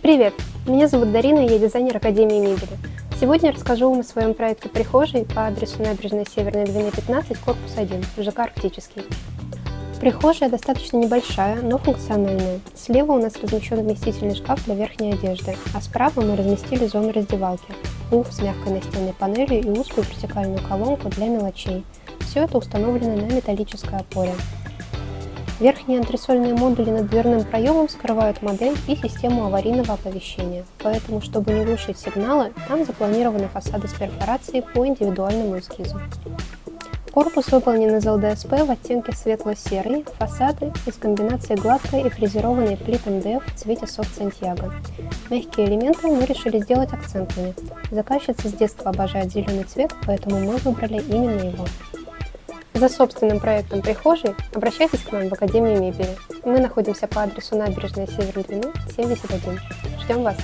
Привет! Меня зовут Дарина, и я дизайнер Академии мебели. Сегодня я расскажу вам о своем проекте прихожей по адресу Набережная Северная, Двина, 15, корпус 1, ЖК «Арктический». Прихожая достаточно небольшая, но функциональная. Слева у нас размещен вместительный шкаф для верхней одежды, а справа мы разместили зону раздевалки, пуф с мягкой настенной панелью и узкую вертикальную колонку для мелочей. Все это установлено на металлической опоре. Верхние антресольные модули над дверным проемом скрывают модель и систему аварийного оповещения, поэтому, чтобы не глушить сигналы, там запланированы фасады с перфорацией по индивидуальному эскизу. Корпус выполнен из ЛДСП в оттенке светло-серый, фасады из комбинации гладкой и фрезерованной плит МДФ в цвете софт Сантьяго. Мягкие элементы мы решили сделать акцентными. Заказчица с детства обожает зеленый цвет, поэтому мы выбрали именно его. За собственным проектом прихожей обращайтесь к нам в Академию мебели. Мы находимся по адресу Набережная Северная, 71. Ждем вас!